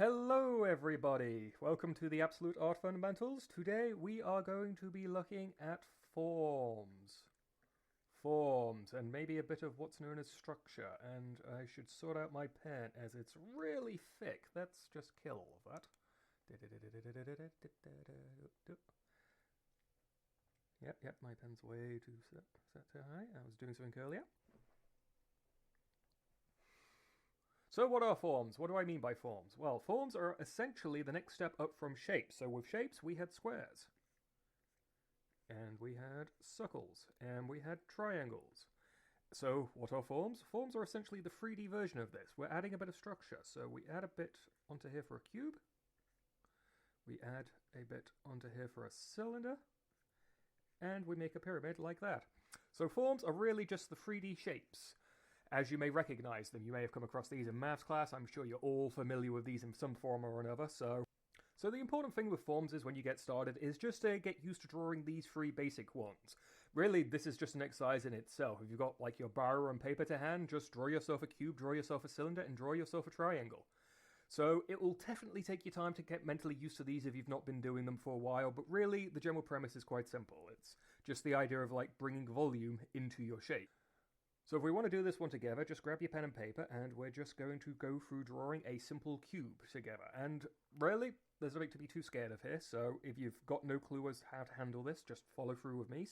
Hello everybody! Welcome to the Absolute Art Fundamentals. Today we are going to be looking at forms. Forms, and maybe a bit of what's known as structure. And I should sort out my pen as it's really thick. Let's just kill all of that. Yep, my pen's way too set too high. I was doing something earlier. So what are forms? What do I mean by forms? Well, forms are essentially the next step up from shapes. So with shapes, we had squares. And we had circles. And we had triangles. So what are forms? Forms are essentially the 3D version of this. We're adding a bit of structure. So we add a bit onto here for a cube. We add a bit onto here for a cylinder. And we make a pyramid like that. So forms are really just the 3D shapes. As you may recognize them, you may have come across these in maths class. I'm sure you're all familiar with these in some form or another. So the important thing with forms is when you get started is just to get used to drawing these three basic ones. Really, this is just an exercise in itself. If you've got like your biro and paper to hand, just draw yourself a cube, draw yourself a cylinder, and draw yourself a triangle. So it will definitely take you time to get mentally used to these if you've not been doing them for a while, but really the general premise is quite simple. It's just the idea of like bringing volume into your shape. So if we want to do this one together, just grab your pen and paper, and we're just going to go through drawing a simple cube together. And really, there's nothing to be too scared of here, so if you've got no clue as how to handle this, just follow through with me.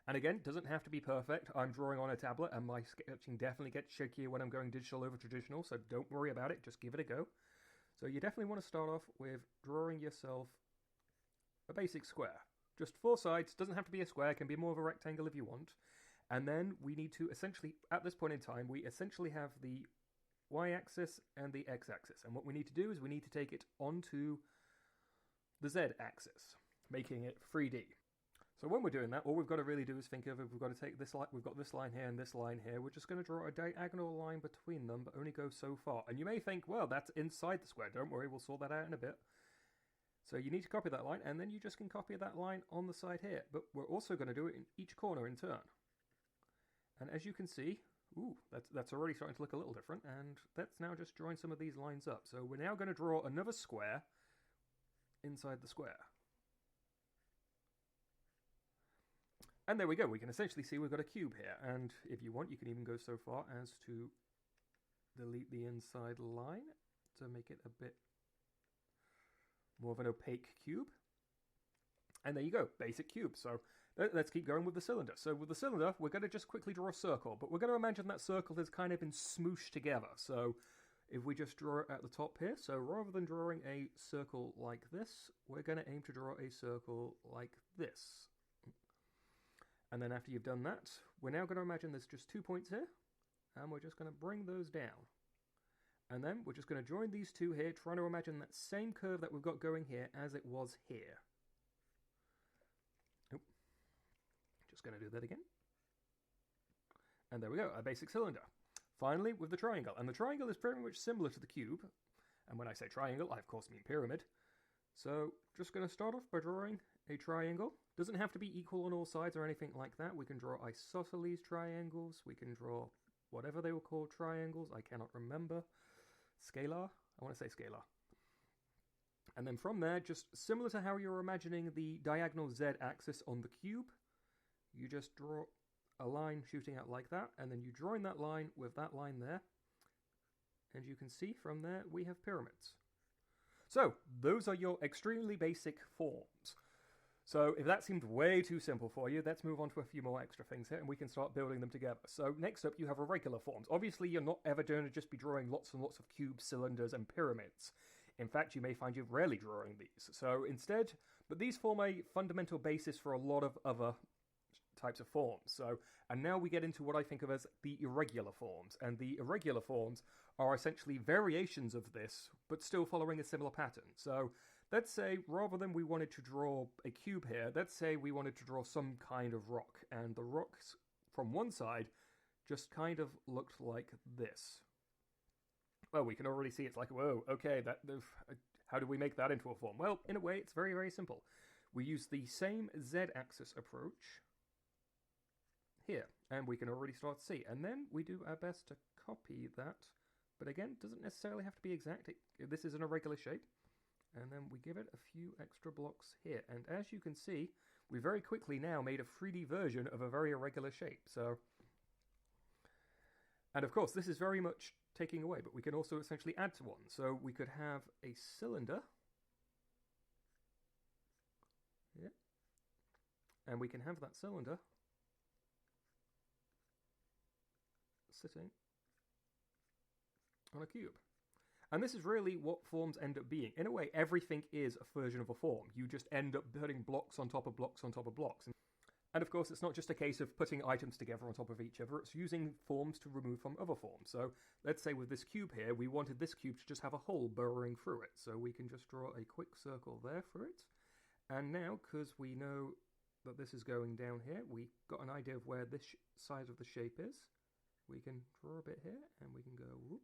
And again, it doesn't have to be perfect. I'm drawing on a tablet, and my sketching definitely gets shakier when I'm going digital over traditional, so don't worry about it, just give it a go. So you definitely want to start off with drawing yourself a basic square. Just four sides, doesn't have to be a square, can be more of a rectangle if you want. And then we need to essentially, at this point in time, we essentially have the y-axis and the x-axis. And what we need to do is we need to take it onto the z-axis, making it 3D. So when we're doing that, all we've got to really do is think of, if we've got to take this line, we've got this line here and this line here, we're just going to draw a diagonal line between them, but only go so far. And you may think, well, that's inside the square. Don't worry, we'll sort that out in a bit. So you need to copy that line, and then you just can copy that line on the side here. But we're also going to do it in each corner in turn. And as you can see, that's already starting to look a little different, and let's now just join some of these lines up. So we're now going to draw another square inside the square. And there we go, we can essentially see we've got a cube here, and if you want, you can even go so far as to delete the inside line to make it a bit more of an opaque cube. And there you go, basic cube. So let's keep going with the cylinder. So with the cylinder, we're going to just quickly draw a circle, but we're going to imagine that circle has kind of been smooshed together. So if we just draw it at the top here, so rather than drawing a circle like this, we're going to aim to draw a circle like this. And then after you've done that, we're now going to imagine there's just 2 points here, and we're just going to bring those down. And then we're just going to join these two here, trying to imagine that same curve that we've got going here as it was here. Just going to do that again. And there we go, a basic cylinder. Finally, with the triangle. And the triangle is pretty much similar to the cube. And when I say triangle, I of course mean pyramid. So, just going to start off by drawing a triangle. Doesn't have to be equal on all sides or anything like that. We can draw isosceles triangles. We can draw whatever they were called triangles. I cannot remember. Scalar? I want to say scalar. And then from there, just similar to how you're imagining the diagonal z-axis on the cube, you just draw a line shooting out like that, and then you join that line with that line there. And you can see from there we have pyramids. So, those are your extremely basic forms. So, if that seemed way too simple for you, let's move on to a few more extra things here, and we can start building them together. So, next up you have irregular forms. Obviously, you're not ever going to just be drawing lots and lots of cubes, cylinders, and pyramids. In fact, you may find you're rarely drawing these. So, instead, but these form a fundamental basis for a lot of other types of forms. So, and now we get into what I think of as the irregular forms. And the irregular forms are essentially variations of this, but still following a similar pattern. So, let's say rather than we wanted to draw a cube here, let's say we wanted to draw some kind of rock. And the rocks from one side just kind of looked like this. Well, we can already see it's like, whoa, okay, how do we make that into a form? Well, in a way, it's very, very simple. We use the same z-axis approach here, and we can already start to see. And then we do our best to copy that But again, doesn't necessarily have to be exact. This is an irregular shape. And then we give it a few extra blocks here. And as you can see, we very quickly now made a 3D version of a very irregular shape. So, and of course, this is very much taking away, but we can also essentially add to one. So we could have a cylinder. Yeah. And we can have that cylinder sitting on a cube. And this is really what forms end up being. In a way, everything is a version of a form. You just end up putting blocks on top of blocks on top of blocks. And of course, it's not just a case of putting items together on top of each other. It's using forms to remove from other forms. So let's say with this cube here, we wanted this cube to just have a hole burrowing through it. So we can just draw a quick circle there for it. And now, because we know that this is going down here, we got an idea of where this side of the shape is. We can draw a bit here, and we can go whoop.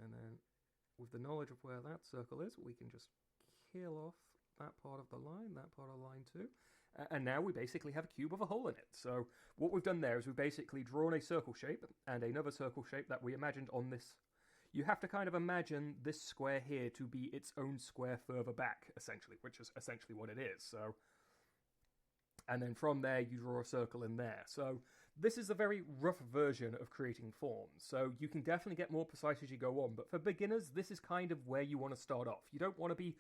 And then, with the knowledge of where that circle is, we can just kill off that part of the line, that part of the line too. And now we basically have a cube with a hole in it. So what we've done there is we've basically drawn a circle shape and another circle shape that we imagined on this. You have to kind of imagine this square here to be its own square further back, essentially, which is essentially what it is. So, and then from there, you draw a circle in there. So this is a very rough version of creating forms. So you can definitely get more precise as you go on. But for beginners, this is kind of where you want to start off. You don't want to be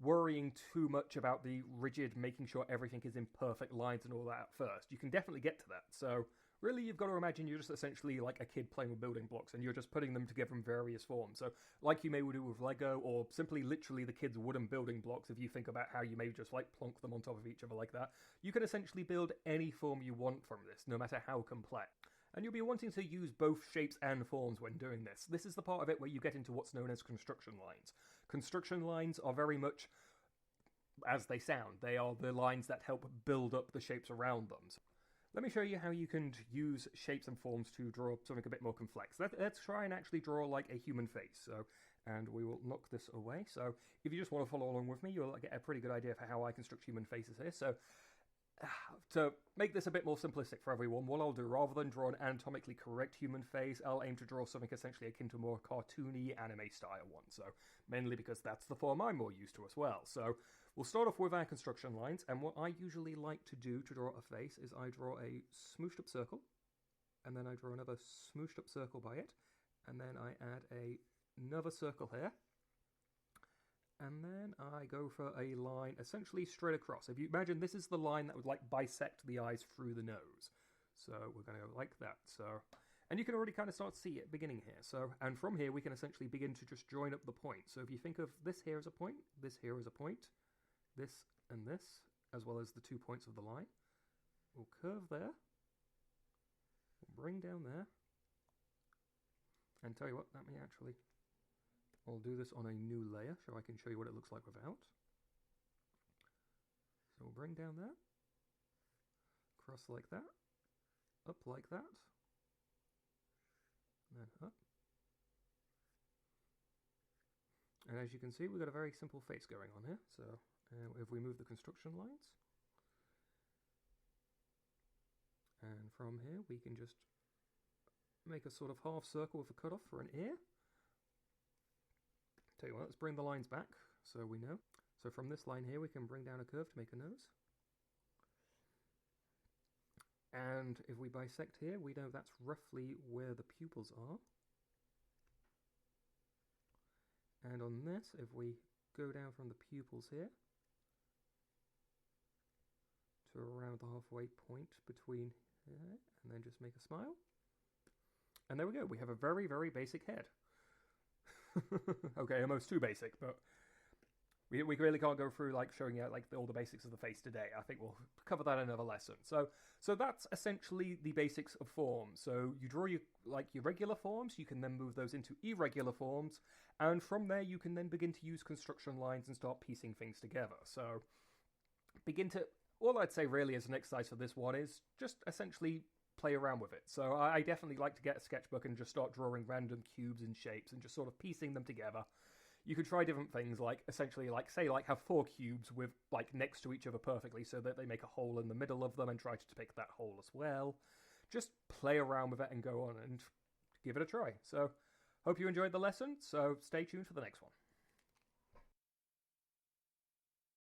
worrying too much about the rigid, making sure everything is in perfect lines and all that at first. You can definitely get to that. So really, you've got to imagine you're just essentially like a kid playing with building blocks and you're just putting them together in various forms. So like you may do with Lego, or simply literally the kids' wooden building blocks, if you think about how you may just like plonk them on top of each other like that, you can essentially build any form you want from this, no matter how complex. And you'll be wanting to use both shapes and forms when doing this. This is the part of it where you get into what's known as construction lines. Construction lines are very much as they sound. They are the lines that help build up the shapes around them. So let me show you how you can use shapes and forms to draw something a bit more complex. Let's try and actually draw like a human face. So, and we will knock this away. So if you just want to follow along with me, you'll get a pretty good idea for how I construct human faces here. So to make this a bit more simplistic for everyone, what I'll do, rather than draw an anatomically correct human face, I'll aim to draw something essentially akin to more cartoony anime style one. So mainly because that's the form I'm more used to as well. So we'll start off with our construction lines, and what I usually like to do to draw a face is I draw a smooshed up circle, and then I draw another smooshed up circle by it, and then I add another circle here, and then I go for a line essentially straight across. If you imagine this is the line that would like bisect the eyes through the nose. So we're going to go like that. So, and you can already kind of start to see it beginning here. So, and from here we can essentially begin to just join up the points. So if you think of this here as a point, this here as a point, this and this, as well as the 2 points of the line, we'll curve there, we'll bring down there, and tell you what, let me actually, I'll do this on a new layer so I can show you what it looks like without. So we'll bring down there, cross like that, up like that, and then up. And as you can see, we've got a very simple face going on here. So if we move the construction lines, and from here we can just make a sort of half circle with a cutoff for an ear. Tell you what, let's bring the lines back so we know. So from this line here we can bring down a curve to make a nose. And if we bisect here, we know that's roughly where the pupils are. And on this, if we go down from the pupils here to around the halfway point between here, and then just make a smile. And there we go, we have a very, very basic head. Okay, almost too basic, but we really can't go through like showing you like all the basics of the face today. I think we'll cover that in another lesson. So that's essentially the basics of forms. So you draw your regular forms, you can then move those into irregular forms, and from there you can then begin to use construction lines and start piecing things together. So all I'd say really as an exercise for this one is just essentially play around with it. So I definitely like to get a sketchbook and just start drawing random cubes and shapes and just sort of piecing them together. You could try different things, like essentially have 4 cubes with like next to each other perfectly so that they make a hole in the middle of them, and try to depict that hole as well. just play around with it and go on and give it a try. So hope you enjoyed the lesson, so stay tuned for the next one.